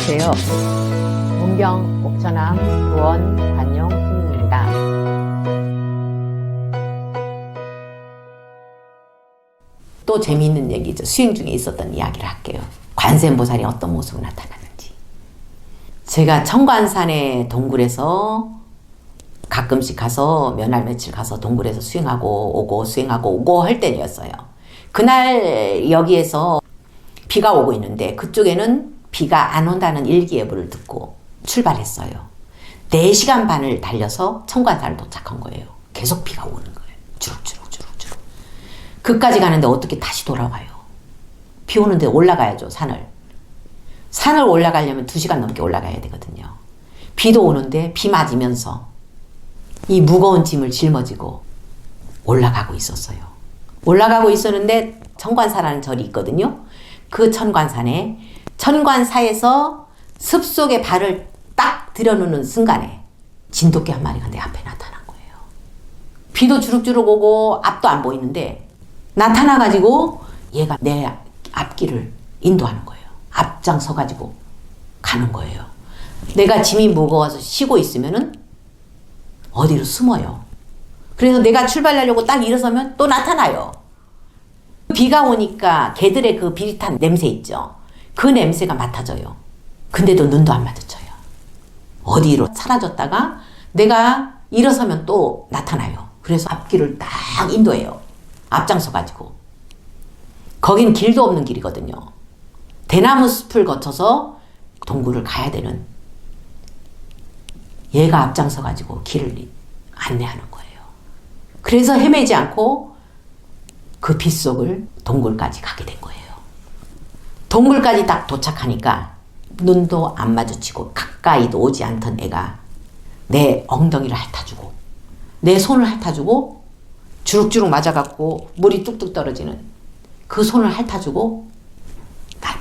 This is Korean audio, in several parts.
안녕하세요. 문경 옥천암 도원 관용 스님입니다. 또 재미있는 얘기죠. 수행 중에 있었던 이야기를 할게요. 관세음보살이 어떤 모습으로 나타나는지. 제가 청관산의 동굴에서 가끔씩 가서 몇 날 며칠 가서 동굴에서 수행하고 오고 할 때였어요. 그날 여기에서 비가 오고 있는데 그쪽에는 비가 안 온다는 일기예보를 듣고 출발했어요. 4시간 반을 달려서 청관산을 도착한 거예요. 계속 비가 오는 거예요. 주룩주룩. 그까지 가는데 어떻게 다시 돌아와요? 비 오는데 올라가야죠, 산을. 산을 올라가려면 2시간 넘게 올라가야 되거든요. 비도 오는데 비 맞으면서 이 무거운 짐을 짊어지고 올라가고 있었어요. 올라가고 있었는데 청관사라는 절이 있거든요. 그 천관사에서 습속에 발을 딱 들여놓는 순간에 진돗개 한 마리가 내 앞에 나타난 거예요. 비도 주룩주룩 오고 앞도 안 보이는데 나타나가지고 얘가 내 앞길을 인도하는 거예요. 앞장서가지고 가는 거예요. 내가 짐이 무거워서 쉬고 있으면은 어디로 숨어요. 그래서 내가 출발하려고 딱 일어서면 또 나타나요. 비가 오니까 개들의 그 비릿한 냄새 있죠. 그 냄새가 맡아져요. 근데도 눈도 안 마주쳐요. 어디로 사라졌다가 내가 일어서면 또 나타나요. 그래서 앞길을 딱 인도해요. 앞장서가지고. 거긴 길도 없는 길이거든요. 대나무 숲을 거쳐서 동굴을 가야 되는, 얘가 앞장서가지고 길을 안내하는 거예요. 그래서 헤매지 않고 그 빗속을 동굴까지 가게 된 거예요. 동굴까지 딱 도착하니까 눈도 안 마주치고 가까이도 오지 않던 애가 내 엉덩이를 핥아주고 내 손을 핥아주고 주룩주룩 맞아갖고 물이 뚝뚝 떨어지는 그 손을 핥아주고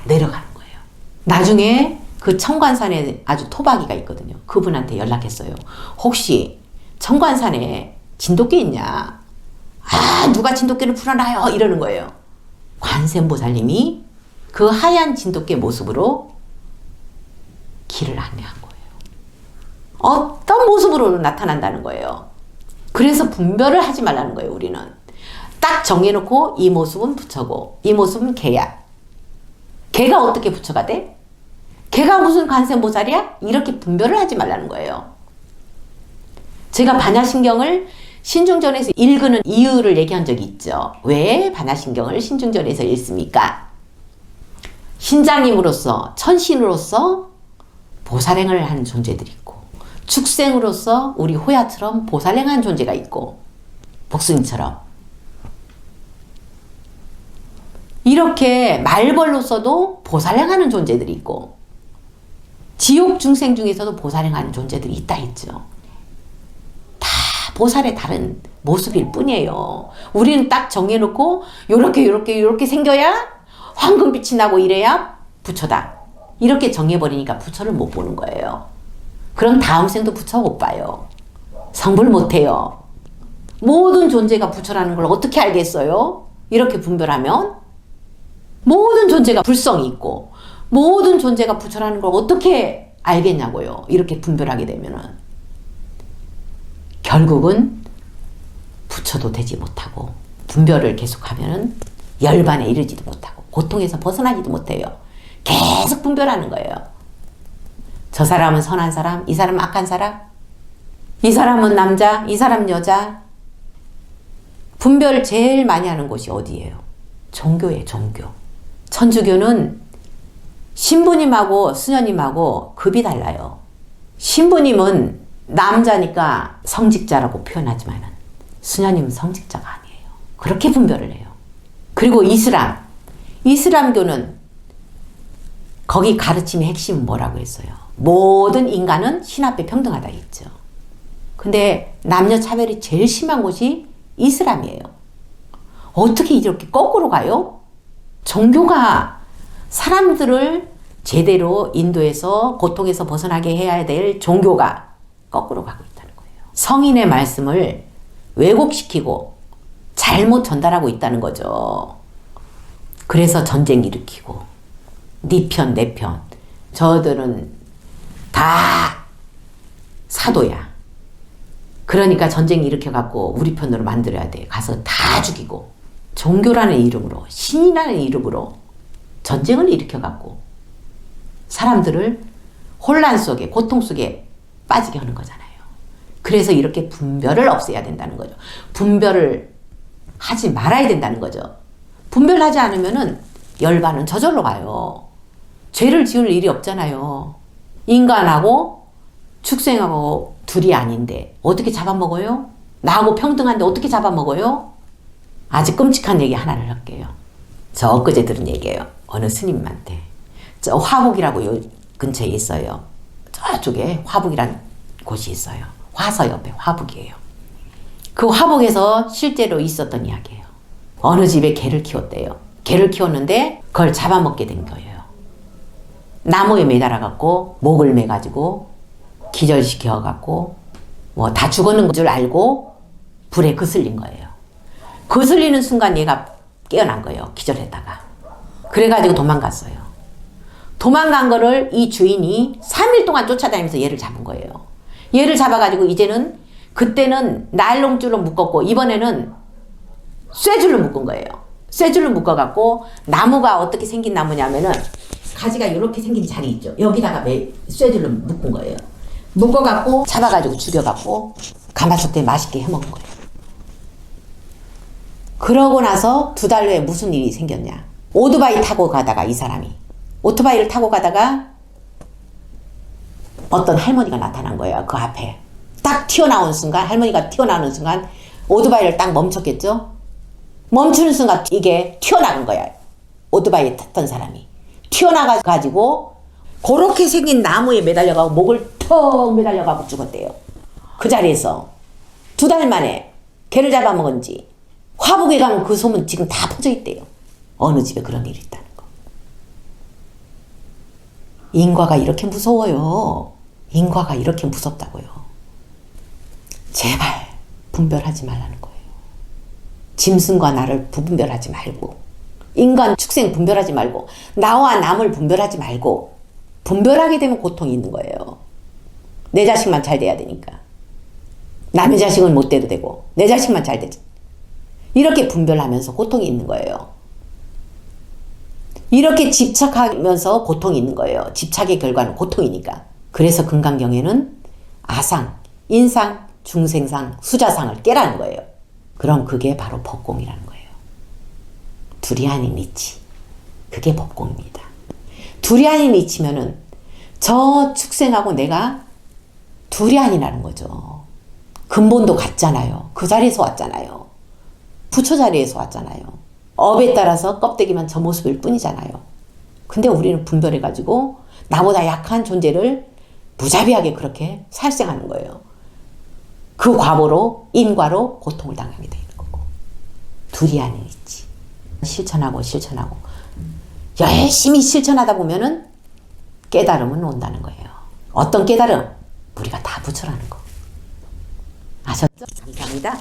내려가는 거예요. 나중에 그 청관산에 아주 토박이가 있거든요. 그분한테 연락했어요. 혹시 청관산에 진돗개 있냐? 아, 누가 진돗개를 풀어놔요? 이러는 거예요. 관세음보살님이 그 하얀 진돗개 모습으로 길을 안내한 거예요. 어떤 모습으로 나타난다는 거예요. 그래서 분별을 하지 말라는 거예요. 우리는 딱 정해놓고 이 모습은 부처고 이 모습은 개야. 개가 어떻게 부처가 돼? 개가 무슨 관세음보살이야? 이렇게 분별을 하지 말라는 거예요. 제가 반야신경을 신중전에서 읽는 이유를 얘기한 적이 있죠. 왜 반야신경을 신중전에서 읽습니까? 신장님으로서 천신으로서 보살행을 하는 존재들이 있고 축생으로서 우리 호야처럼 보살행한 존재가 있고 복순이처럼 이렇게 말벌로서도 보살행하는 존재들이 있고 지옥 중생 중에서도 보살행하는 존재들이 있다 했죠. 다 보살의 다른 모습일 뿐이에요. 우리는 딱 정해놓고 요렇게 생겨야 황금빛이 나고 이래야 부처다. 이렇게 정해버리니까 부처를 못 보는 거예요. 그럼 다음 생도 부처 못 봐요. 성불 못 해요. 모든 존재가 부처라는 걸 어떻게 알겠어요? 이렇게 분별하면 모든 존재가 불성이 있고 모든 존재가 부처라는 걸 어떻게 알겠냐고요. 이렇게 분별하게 되면은 결국은 부처도 되지 못하고 분별을 계속하면은 열반에 이르지도 못하고 고통에서 벗어나지도 못해요. 계속 분별하는 거예요. 저 사람은 선한 사람, 이 사람은 악한 사람, 이 사람은 남자, 이 사람 여자. 분별을 제일 많이 하는 곳이 어디예요? 종교예요, 종교. 천주교는 신부님하고 수녀님하고 급이 달라요. 신부님은 남자니까 성직자라고 표현하지만 수녀님은 성직자가 아니에요. 그렇게 분별을 해요. 그리고 이슬람교는 거기 가르침의 핵심은 뭐라고 했어요? 모든 인간은 신 앞에 평등하다 했죠. 근데 남녀 차별이 제일 심한 곳이 이슬람이에요. 어떻게 이렇게 거꾸로 가요? 종교가 사람들을 제대로 인도해서 고통에서 벗어나게 해야 될 종교가 거꾸로 가고 있다는 거예요. 성인의 말씀을 왜곡시키고 잘못 전달하고 있다는 거죠. 그래서 전쟁 일으키고 네 편, 내 편. 저들은 다 사도야. 그러니까 전쟁 일으켜갖고 우리 편으로 만들어야 돼. 가서 다 죽이고 종교라는 이름으로 신이라는 이름으로 전쟁을 일으켜갖고 사람들을 혼란 속에 고통 속에 빠지게 하는 거잖아요. 그래서 이렇게 분별을 없애야 된다는 거죠. 분별을 하지 말아야 된다는 거죠. 분별하지 않으면은 열반은 저절로 가요. 죄를 지을 일이 없잖아요. 인간하고 축생하고 둘이 아닌데 어떻게 잡아먹어요? 나하고 평등한데 어떻게 잡아먹어요? 아주 끔찍한 얘기 하나를 할게요. 저 엊그제 들은 얘기예요. 어느 스님한테. 저 화북이라고 요 근처에 있어요. 저쪽에 화북이란 곳이 있어요. 화서 옆에 화북이에요. 그 화북에서 실제로 있었던 이야기예요. 어느 집에 개를 키웠대요. 개를 키웠는데 그걸 잡아먹게 된 거예요. 나무에 매달아갖고 목을 매가지고 기절시켜갖고 뭐 다 죽었는 줄 알고 불에 거슬린 거예요. 거슬리는 순간 얘가 깨어난 거예요. 기절했다가. 그래가지고 도망갔어요. 도망간 거를 이 주인이 3일 동안 쫓아다니면서 얘를 잡은 거예요. 얘를 잡아가지고 이제는 그때는 나일론줄로 묶었고 이번에는 쇠줄로 묶은 거예요. 쇠줄로 묶어갖고 나무가 어떻게 생긴 나무냐면은 가지가 이렇게 생긴 자리 있죠. 여기다가 쇠줄로 묶은 거예요. 묶어갖고 잡아가지고 죽여갖고 가마솥에 맛있게 해먹은 거예요. 그러고 나서 2달 후에 무슨 일이 생겼냐. 오토바이 타고 가다가 이 사람이 오토바이를 타고 가다가 어떤 할머니가 나타난 거예요. 그 앞에 딱 튀어나온 순간 할머니가 튀어나오는 순간 오토바이를 딱 멈췄겠죠. 멈추는 순간 이게 튀어나간 거야. 오토바이에 탔던 사람이 튀어나가가지고 그렇게 생긴 나무에 매달려가고 목을 턱 매달려가고 죽었대요. 그 자리에서 2달 만에 개를 잡아먹은 지 화북에 가면 그 소문 지금 다 퍼져 있대요. 어느 집에 그런 일이 있다는 거. 인과가 이렇게 무서워요. 인과가 이렇게 무섭다고요. 제발 분별하지 말라는 거예요. 짐승과 나를 분별하지 말고 인간 축생 분별하지 말고 나와 남을 분별하지 말고 분별하게 되면 고통이 있는 거예요. 내 자식만 잘 돼야 되니까. 남의 자식은 못 돼도 되고 내 자식만 잘 되지. 이렇게 분별하면서 고통이 있는 거예요. 이렇게 집착하면서 고통이 있는 거예요. 집착의 결과는 고통이니까. 그래서 금강경에는 아상, 인상, 중생상, 수자상을 깨라는 거예요. 그럼 그게 바로 법공이라는 거예요. 둘이 아닌 이치. 그게 법공입니다. 둘이 아닌 이치면은 저 축생하고 내가 둘이 아니라는 거죠. 근본도 같잖아요. 그 자리에서 왔잖아요. 부처 자리에서 왔잖아요. 업에 따라서 껍데기만 저 모습일 뿐이잖아요. 근데 우리는 분별해가지고 나보다 약한 존재를 무자비하게 그렇게 살생하는 거예요. 그 과보로 인과로 고통을 당하게 되는 거고. 둘이 아닌 이치. 실천하고 열심히 실천하다 보면은 깨달음은 온다는 거예요. 어떤 깨달음? 우리가 다 부처라는 거. 아셨죠? 감사합니다.